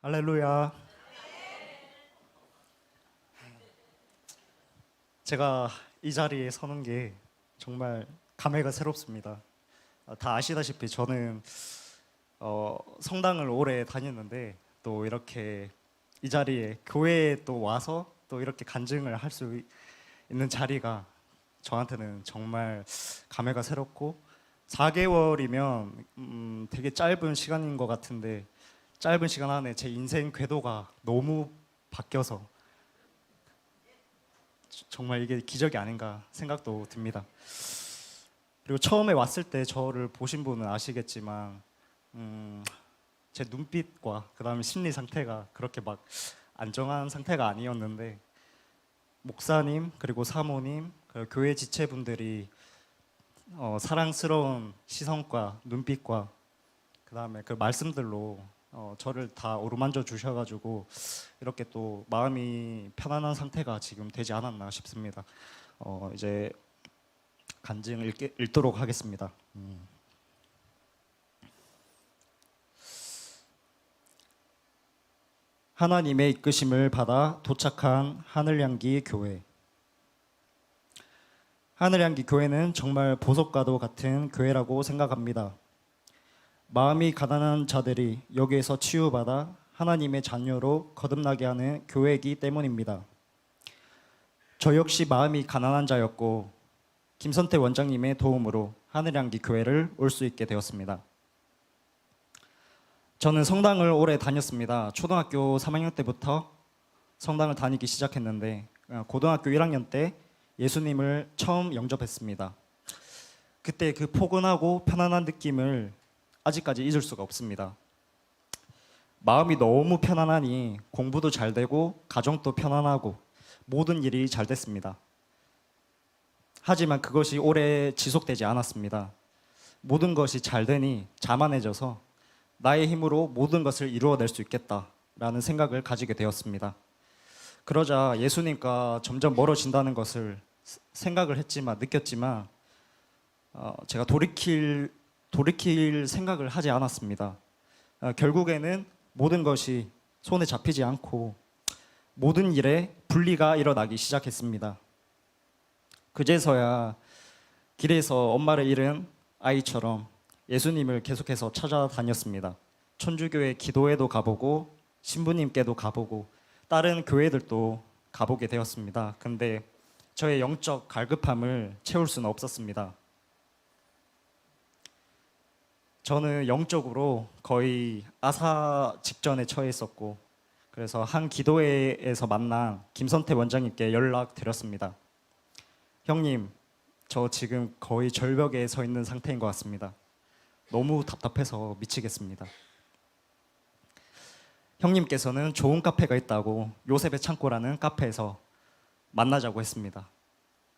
할렐루야. 제가 이 자리에 서는 게 정말 감회가 새롭습니다. 다 아시다시피 저는 성당을 오래 다녔는데 또 이렇게 이 자리에 교회에 또 와서 또 이렇게 간증을 할 수 있는 자리가 저한테는 정말 감회가 새롭고 4개월이면 되게 짧은 시간인 것 같은데 짧은 시간 안에 제 인생 궤도가 너무 바뀌어서 정말 이게 기적이 아닌가 생각도 듭니다. 그리고 처음에 왔을 때 저를 보신 분은 아시겠지만 제 눈빛과 그 다음에 심리 상태가 그렇게 막 안정한 상태가 아니었는데 목사님 그리고 사모님 그리고 교회 지체분들이 사랑스러운 시선과 눈빛과 그 다음에 그 말씀들로 저를 다 어루만져 주셔가지고 이렇게 또 마음이 편안한 상태가 지금 되지 않았나 싶습니다. 이제 간증 읽도록 하겠습니다. 하나님의 이끄심을 받아 도착한 하늘향기 교회. 하늘향기 교회는 정말 보석과도 같은 교회라고 생각합니다. 마음이 가난한 자들이 여기에서 치유받아 하나님의 자녀로 거듭나게 하는 교회이기 때문입니다. 저 역시 마음이 가난한 자였고 김선태 원장님의 도움으로 하늘향기 교회를 올 수 있게 되었습니다. 저는 성당을 오래 다녔습니다. 초등학교 3학년 때부터 성당을 다니기 시작했는데 고등학교 1학년 때 예수님을 처음 영접했습니다. 그때 그 포근하고 편안한 느낌을 아직까지 잊을 수가 없습니다. 마음이 너무 편안하니 공부도 잘 되고 가정도 편안하고 모든 일이 잘 됐습니다. 하지만 그것이 오래 지속되지 않았습니다. 모든 것이 잘 되니 자만해져서 나의 힘으로 모든 것을 이루어낼 수 있겠다라는 생각을 가지게 되었습니다. 그러자 예수님과 점점 멀어진다는 것을 생각을 했지만 느꼈지만 제가 돌이킬 생각을 하지 않았습니다. 결국에는 모든 것이 손에 잡히지 않고 모든 일에 분리가 일어나기 시작했습니다. 그제서야 길에서 엄마를 잃은 아이처럼 예수님을 계속해서 찾아다녔습니다. 천주교회 기도회도 가보고 신부님께도 가보고 다른 교회들도 가보게 되었습니다. 근데 저의 영적 갈급함을 채울 수는 없었습니다. 저는 영적으로 거의 아사 직전에 처해 있었고 그래서 한 기도회에서 만난 김선태 원장님께 연락드렸습니다. 형님, 저 지금 거의 절벽에 서 있는 상태인 것 같습니다. 너무 답답해서 미치겠습니다. 형님께서는 좋은 카페가 있다고 요셉의 창고라는 카페에서 만나자고 했습니다.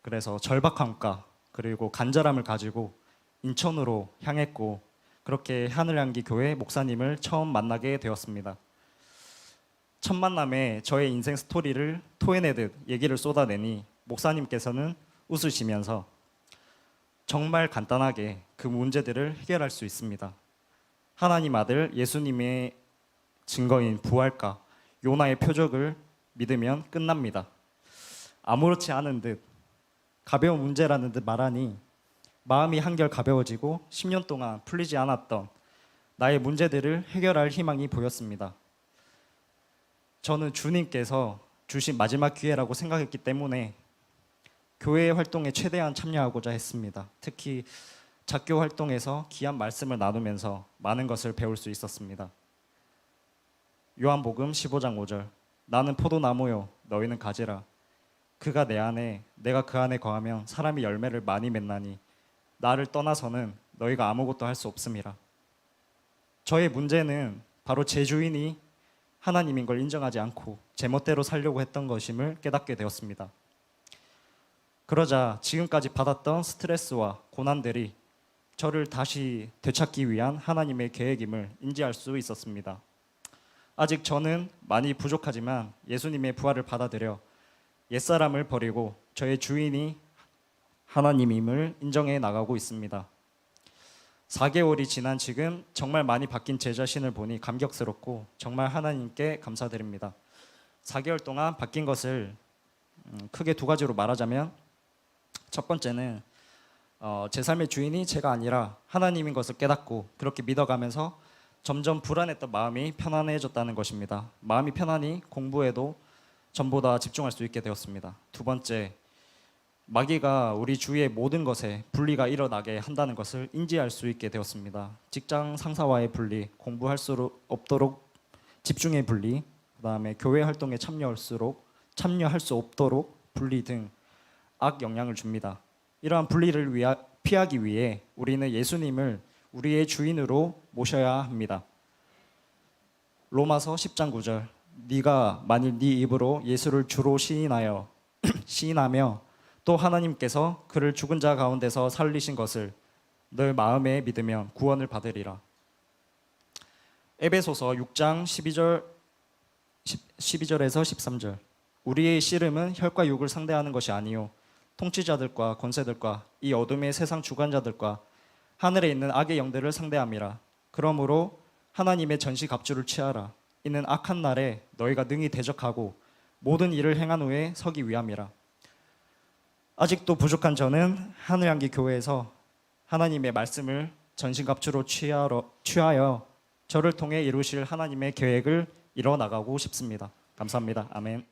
그래서 절박함과 그리고 간절함을 가지고 인천으로 향했고 그렇게 하늘향기 교회 목사님을 처음 만나게 되었습니다. 첫 만남에 저의 인생 스토리를 토해내듯 얘기를 쏟아내니 목사님께서는 웃으시면서 정말 간단하게 그 문제들을 해결할 수 있습니다. 하나님 아들 예수님의 증거인 부활과 요나의 표적을 믿으면 끝납니다. 아무렇지 않은 듯 가벼운 문제라는 듯 말하니 마음이 한결 가벼워지고 10년 동안 풀리지 않았던 나의 문제들을 해결할 희망이 보였습니다. 저는 주님께서 주신 마지막 기회라고 생각했기 때문에 교회 활동에 최대한 참여하고자 했습니다. 특히 작교 활동에서 귀한 말씀을 나누면서 많은 것을 배울 수 있었습니다. 요한복음 15장 5절 나는 포도나무요 너희는 가지라 그가 내 안에 내가 그 안에 거하면 사람이 열매를 많이 맺나니 나를 떠나서는 너희가 아무것도 할 수 없음이라. 저의 문제는 바로 제 주인이 하나님인 걸 인정하지 않고 제멋대로 살려고 했던 것임을 깨닫게 되었습니다. 그러자 지금까지 받았던 스트레스와 고난들이 저를 다시 되찾기 위한 하나님의 계획임을 인지할 수 있었습니다. 아직 저는 많이 부족하지만 예수님의 부활을 받아들여 옛사람을 버리고 저의 주인이 하나님임을 인정해 나가고 있습니다. 4개월이 지난 지금 정말 많이 바뀐 제 자신을 보니 감격스럽고 정말 하나님께 감사드립니다. 4개월 동안 바뀐 것을 크게 두 가지로 말하자면, 첫 번째는 제 삶의 주인이 제가 아니라 하나님인 것을 깨닫고 그렇게 믿어가면서 점점 불안했던 마음이 편안해졌다는 것입니다. 마음이 편안히 공부에도 전보다 집중할 수 있게 되었습니다. 두 번째, 마귀가 우리 주위의 모든 것에 분리가 일어나게 한다는 것을 인지할 수 있게 되었습니다. 직장 상사와의 분리, 공부할 수 없도록 집중의 분리, 그다음에 교회 활동에 참여할 수 없도록 분리 등 악 영향을 줍니다. 이러한 분리를 피하기 위해 우리는 예수님을 우리의 주인으로 모셔야 합니다. 로마서 10장 9절, 네가 만일 네 입으로 예수를 주로 시인하며 또 하나님께서 그를 죽은 자 가운데서 살리신 것을 너 마음에 믿으면 구원을 받으리라. 에베소서 6장 12절에서 13절, 우리의 씨름은 혈과 육을 상대하는 것이 아니요 통치자들과 권세들과 이 어둠의 세상 주관자들과 하늘에 있는 악의 영들을 상대함이라. 그러므로 하나님의 전시 갑주를 취하라. 이는 악한 날에 너희가 능히 대적하고 모든 일을 행한 후에 서기 위함이라. 아직도 부족한 저는 하늘향기 교회에서 하나님의 말씀을 전신갑주로 취하여 저를 통해 이루실 하나님의 계획을 이뤄나가고 싶습니다. 감사합니다. 아멘.